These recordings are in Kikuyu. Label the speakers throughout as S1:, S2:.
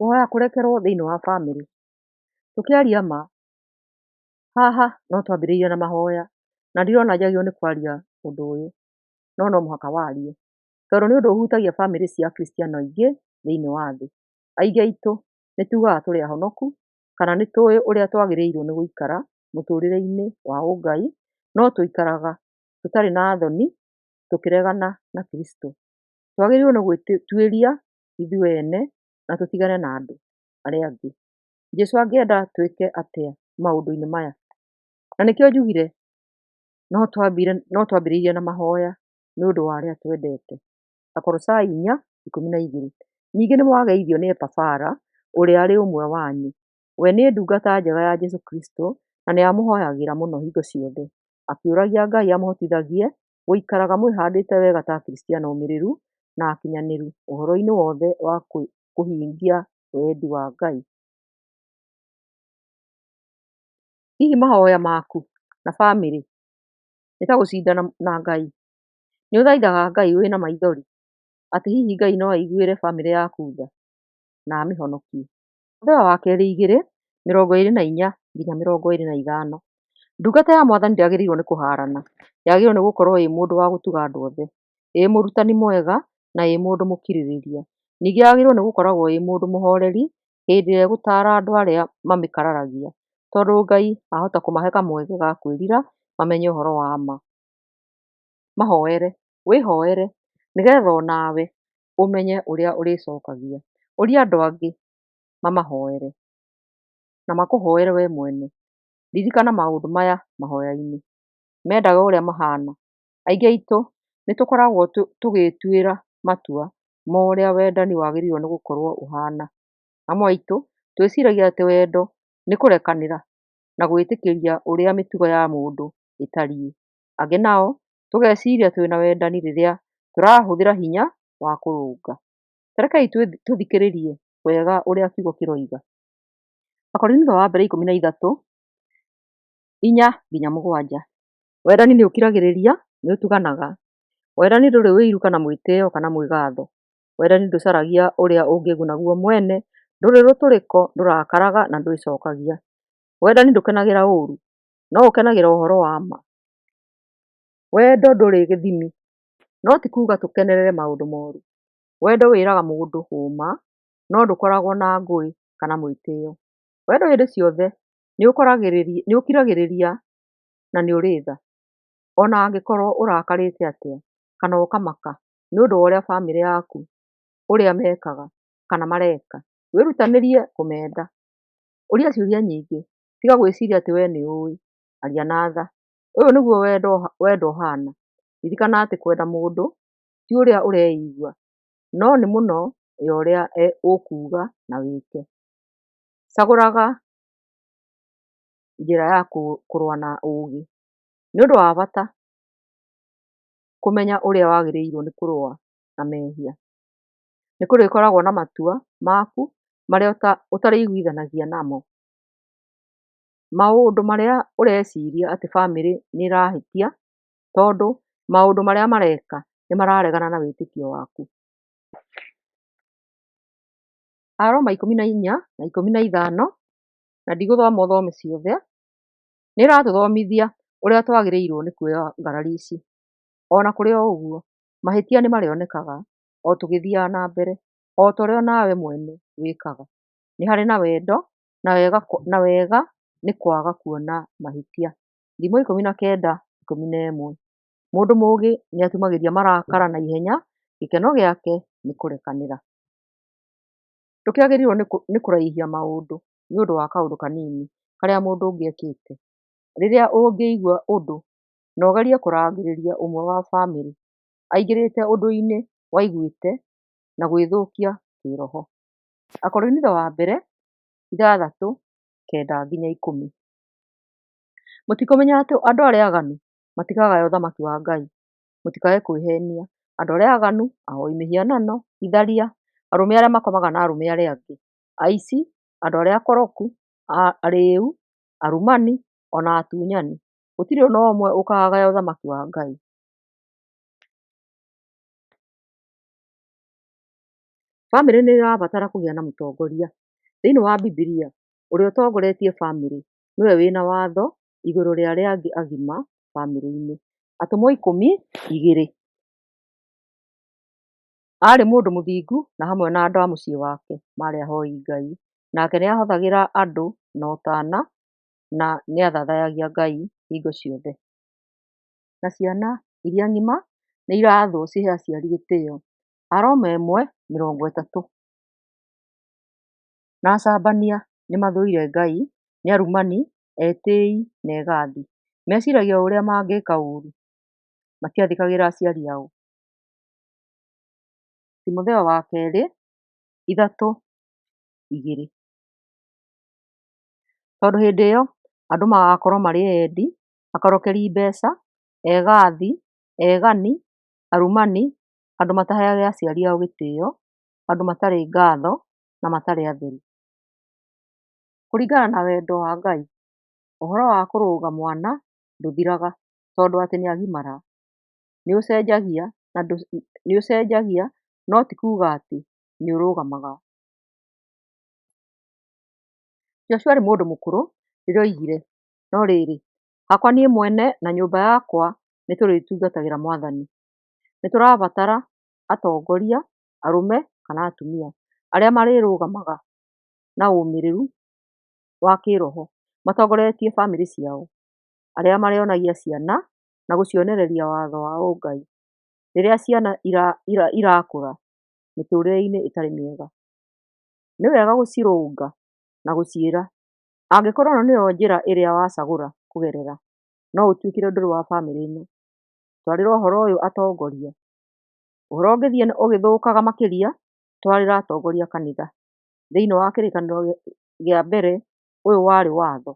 S1: kũhoya kũrekerwo thĩinĩ wa bamĩrĩ. Tũkĩaria ma, haha no twambĩrĩrie na mahoya, na ndirona njagĩrĩirwo nĩ kwaria ũndũ ũyũ, no mũhaka warie, tondũ nĩ ũndũ ũhutagia bamĩrĩ cia akristiano aingĩ thĩinĩ wa thĩ. Aingĩ aitũ nĩ tugaga tũrĩ ahonoku, kana nĩ tũĩ ũrĩa twagĩrĩirwo nĩ gũikara mũtũrĩre-inĩ wa ũngai, no tũikaraga tũtarĩ na thoni, tũkĩregana na Kristũ. Twagĩrĩirwo nĩ gwĩtuĩria ithuĩ ene na tũtigane na andũ arĩa angĩ. Jesũ angĩenda twĩke atĩa maũndũ-inĩ maya? Na nĩkĩo njugire no twambĩrĩrie na mahoya nĩ ũndũ wa arĩa twendete. Akolosai 4:12. Ningĩ nĩ mwageithio nĩ Epafara, ũrĩa arĩ ũmwe wanyu. We nĩ ndungata njega ya Jesũ Kristũ, na nĩ amũhoyagĩra mũno hingo ciothe, akĩũragia Ngai amũhotithagie gũikaraga mwĩhandĩte wega ta akristiano ũmĩrĩru na akinyanĩru ũhoro-inĩ wothe wa kũhingia wendi wa Ngai. Hihi mahoya maku na bamĩrĩ nĩ ta gũcindana na Ngai? Nĩ ũthaithaga Ngai wĩna maithori atĩ hihi Ngai no aiguĩre bamĩrĩ yaku tha na amĩhonokie? Mathayo wa kerĩ 2:24-25. Ndungata ya Mwathani ndĩagĩrĩirwo nĩ kũharana, yagĩrĩirwo nĩ gũkorwo ĩ mũndũ wa gũtuga andũ othe, ĩ mũrutani mwega na ĩ mũndũ mũkirĩrĩria. Ningĩ yagĩrĩirwo nĩ gũkoragwo ĩ mũndũ mũhoreri hĩndĩ ĩrĩa gũtaara andũ arĩa mamĩkararagia, tondũ Ngai ahota kũmahe kamweke ga kwĩrira mamenye ũhoro wa ma. Mahoere, wĩhoere nĩgetha onawe ũmenye ũrĩa ũrĩcokagia. Ũria andũ angĩ mamahoere na makũhoere we mwene. Ririkana maũndũ maya mahoya-inĩ, mendaga ũrĩa mahana. Aingĩ aitũ nĩ tũkoragwo tũgĩtuĩra matua ma ũrĩa wendani wagĩrĩirwo nĩ gũkorwo ũhana. Amwe aitũ twĩciragia atĩ wendo nĩ kũrekanĩra na gwĩtĩkĩria ũrĩa mĩtugo ya mũndũ ĩtariĩ. Angĩ nao tũgeciria twĩna wendani rĩrĩa tũrahũthĩra hinya wa kũrũnga. Ta rekei tũthikĩrĩrie wega ũrĩa kiugo kĩroiga. Akorinitho wa mbere 13:4-7. Wendani nĩ ũkiragĩrĩria, nĩ ũtuganaga. Wendani ndũrĩ wĩiru kana mwĩtĩo kana mwĩgaatho. Wendani ndũcaragia ũrĩa ũngĩguna guo mwene, ndũrĩ rũtũrĩko, ndũrakaraga na ndwĩcokagia. Wendani ndũkenagĩra ũũru, no ũkenagĩra ũhoro wa ma. Wendo ndũrĩ gĩthimi, no ti kuuga tũkenerere maũndũ moru. Wendo wĩraga mũndũ ũma, no ndũkoragwo na ngũĩ kana mwĩtĩo. Wendo hĩndĩ ciothe nĩ ũkiragĩrĩria na nĩ ũrĩ tha. Ona angĩkorwo ũrakarĩte atĩa kana ũkamaka nĩ ũndũ wa ũrĩa bamĩrĩ yaku ũrĩa mekaga kana mareka, wĩrutanĩrie kũmenda. Ũria ciũria nyingĩ, tiga gwĩciria atĩ we nĩ ũĩ, aria na tha. Ũyũ nĩguo wendo ũhana. Ririkana atĩ kwenda mũndũ ti ũrĩa ũreigua, no nĩ mũno ũrĩa ũkuuga na wĩke. Cagũraga njĩra ya kũrũa na ũũgĩ. Nĩ ũndũ wa bata kũmenya ũrĩa wagĩrĩirwo nĩ kũrũa na mehia. Nĩ kũrĩkoragwo na matua maku marĩa ũtarĩiguithanagia namo. Maũndũ marĩa ũreciria atĩ bamĩrĩ nĩ ĩrahĩtia tondũ maũndũ marĩa mareka nĩ mararegana na wĩtĩkio waku. Aroma 14:15, na ndigũthoma ũthome ciothe, nĩ ĩratũthomithia ũrĩa twagĩrĩirwo nĩ kuoya ngarari ici. Ona kũrĩ o ũguo, mahĩtia nĩ marĩonekaga o tũgĩthiaga na mbere, o ta ũrĩa nawe mwene wĩkaga. Nĩ harĩ na wendo na wega nĩ kwaga kuona mahĩtia. Thimo 19:11. Mũndũ mũũgĩ nĩ atumagĩria marakara na ihenya, gĩkeno gĩake nĩ kũrekanĩra. Ndũkĩagĩrĩirwo nĩ kũraihia maũndũ nĩ ũndũ wa kaũndũ kanini karĩa mũndũ ũngĩ ekĩte. Rĩrĩa ũngĩigua ũndũ na ũgerie kũrangĩrĩria ũmwe wa bamĩrĩ aingĩrĩte ũndũ-inĩ waiguĩte na gwĩthũkia kĩroho. Akorinitho wa mbere 6:9-10. Mũtikũmenya atĩ andũ arĩa aganu matikagaya ũthamaki wa Ngai? Mũtikae kwĩhenia. Andũ arĩa aganu, ahoi mĩhianano, itharia, arũme arĩa makomaga na arũme arĩa angĩ, aici, andũ arĩa akoroku, arĩĩu, arumani, ona atunyani, gũtirĩ ona ũmwe ũkagaya ũthamaki wa Ngai. Bamĩrĩ nĩĩrabatara kũgĩa na mũtongoria. Thĩinĩ wa Bibilia, ũrĩa ũtongoretie bamĩrĩ nĩwe wĩna watho igũrũ rĩa arĩa angĩ agima bamĩrĩ-inĩ. Atũmwo 12 arĩ mũndũ mũthingu na hamwe na andũ a mũciĩ wake maarĩ ahoi Ngai. Nake nĩahoothagĩra andũ na ũtana na nĩathathaiyagia Ngai hingo ciothe. Na ciana iria ng'ima nĩirathwo cihe aciari gĩtĩo. Aroma 1:30. Na acambania nĩmathũire Ngai, nĩ arumani, etĩĩi na egathi. Meciragia o ũrĩa mangĩka ũũru. Matiathĩkagĩra aciari ao. Timotheo wa kerĩ 3:2. Tondũ hĩndĩ ĩyo andũ magakorwo marĩ endi, akorokeri mbeca, egathi, egani, arumani, andũ mataheaga aciari ao gĩtĩo, andũ matarĩ ngatho na matarĩ atheru. Kũringana na wendo wa Ngai, ũhoro wa kũrũga mwana ndũthiraga tondũ atĩ nĩagimara. Nĩũcenjagia no ti kuuga atĩ nĩũrũgamaga. Joshua arĩ mũndũ mũkũrũ rĩrĩa oigire, no rĩrĩ, hakwa niĩ mwene na nyũmba yakwa nĩtũrĩtungatagĩra Mwathani. Nĩtũrabatara atongoria, arũme kana atumia, arĩa marĩrũgamaga na ũmĩrĩru wa kĩroho, matongoretie bamĩrĩ ciao, arĩa marĩonagia ciana na gũcionereria watho wa ũngai rĩrĩa ciana irakũra mĩtũrĩre-inĩ ĩtarĩ mĩega. Nĩ wega gũcirũnga na gũciĩra, angĩkorwo ĩno nĩyo njĩra ĩrĩa wacagũra kũgerera, no ũtuĩkire ndũrĩ wa bamĩrĩ ĩno, twarĩra ũhoro ũyũ atongoria. Ũhoro ũngĩthiĩ ũgĩthũkaga makĩria, twarĩra atongoria a kanitha. Thĩinĩ wa kĩrĩkanĩro gĩa mbere, ũyũ warĩ watho.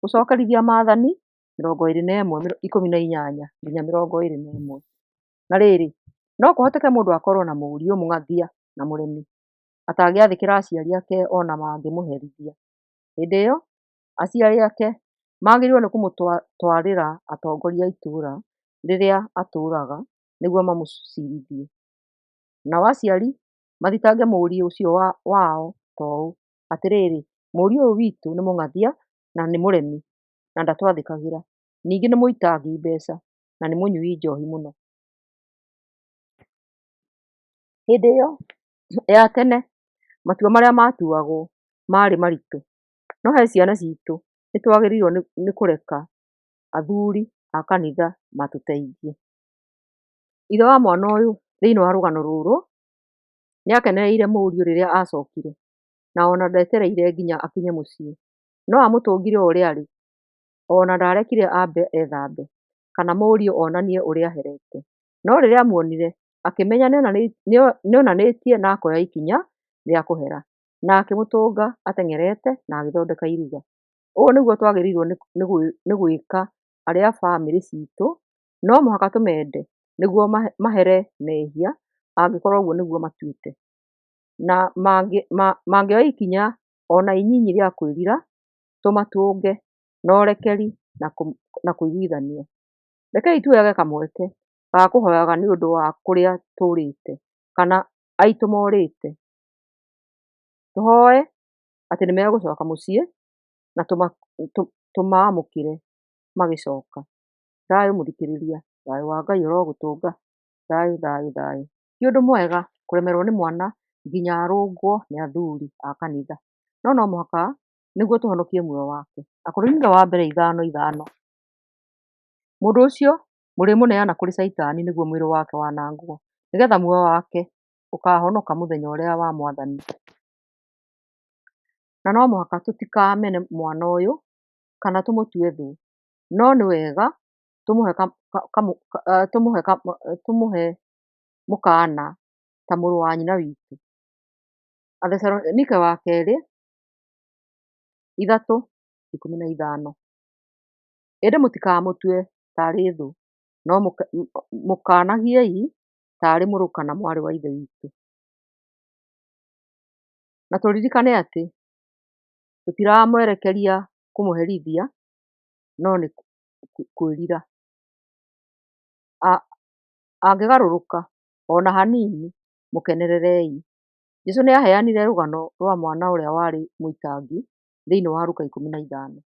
S1: Gũcokerithia Maathani 21:18-21. Na rĩrĩ, no kũhoteke mũndũ akorwo na mũriũ mũng'athia na mũremi, atangĩathĩkĩra aciari ake ona mangĩmũherithia. Hĩndĩ ĩyo, aciari ake magĩrĩirwo nĩ kũmũtwarĩra atongoria a itũũra rĩrĩa atũũraga nĩguo mamũcirithie. Nao aciari mathitange mũriũ ũcio wao ta ũũ, atĩrĩrĩ, mũriũ ũyũ witũ nĩ mũng'athia na nĩ mũremi na ndatwathĩkagĩra. Ningĩ nĩ mũitangi mbeca na nĩ mũnyui njohi mũno. Hĩndĩ ĩyo ya tene, matua marĩa matuagwo marĩ maritũ, no he ciana citũ nĩtwagĩrĩirwo nĩ kũreka athuri a kanitha matũteithie. Ithe wa mwana ũyũ thĩinĩ wa rũgano rũrũ nĩakenereire mũriũ rĩrĩa acokire, na ona ndetereire nginya akinye mũciĩ, no amũtũngire o ũrĩa arĩ, ona ndarekire ambe ethambe kana mũriũ onanie ũrĩa aherete. No rĩrĩa amuonire, akĩmenya nĩonanĩtie na akoya ikinya rĩa kũhera, na akĩmũtũnga ateng'erete na agĩthondeka iruga. Ũũ nĩguo twagĩrĩirwo nĩ gwĩka arĩa a bamĩrĩ citũ, no mũhaka tũmende nĩguo mahere mehia, angĩkorwo ũguo nĩguo matuĩte. Na mangĩoya ikinya ona inyinyi rĩa kwĩrira, tũmatũnge na ũrekeri na kũiguithania. Rekei tuoyage kamweke ga kũhoyaga nĩ ũndũ wa kũrĩa tũrĩte kana aitũ morĩte. Tũhoe atĩ nĩmegũcoka mũciĩ na tũmamũkĩre magĩcoka. Thayũ mũthikĩrĩria, thayũ wa Ngai ũrogũtũnga. Thayũ, thayũ, thayũ. Ti ũndũ mwega kũremerwo nĩ mwana nginya arũngwo nĩ athuri a kanitha, no mũhaka nĩguo tũhonokie muoyo wake. Akorinitho wa mbere 5:5. Mũndũ ũcio mũrĩmũneana kũrĩ Caitani nĩguo mwĩrĩ wake wanangwo, nĩgetha muoyo wake ũkahonoka mũthenya ũrĩa wa Mwathani. Na no mũhaka tũtikamene mwana ũyũ kana tũmũtue thũ, no nĩ wega tũmũhe mũkaana ta mũrũ wa nyina witũ. Athesalonike wa kerĩ 3:15. Ĩndĩ mũtikamũtue tarĩ thũ, no mũkaanagiei tarĩ mũrũ kana mwarĩ wa Ithe witũ. Na tũririkane atĩ tũtiramwerekeria kũmũherithia, no nĩ kwĩrira. Angĩgarũrũka ona hanini, mũkenererei. Jesũ nĩaheanire rũgano rwa mwana ũrĩa warĩ mũitangi thĩinĩ wa Luka 15.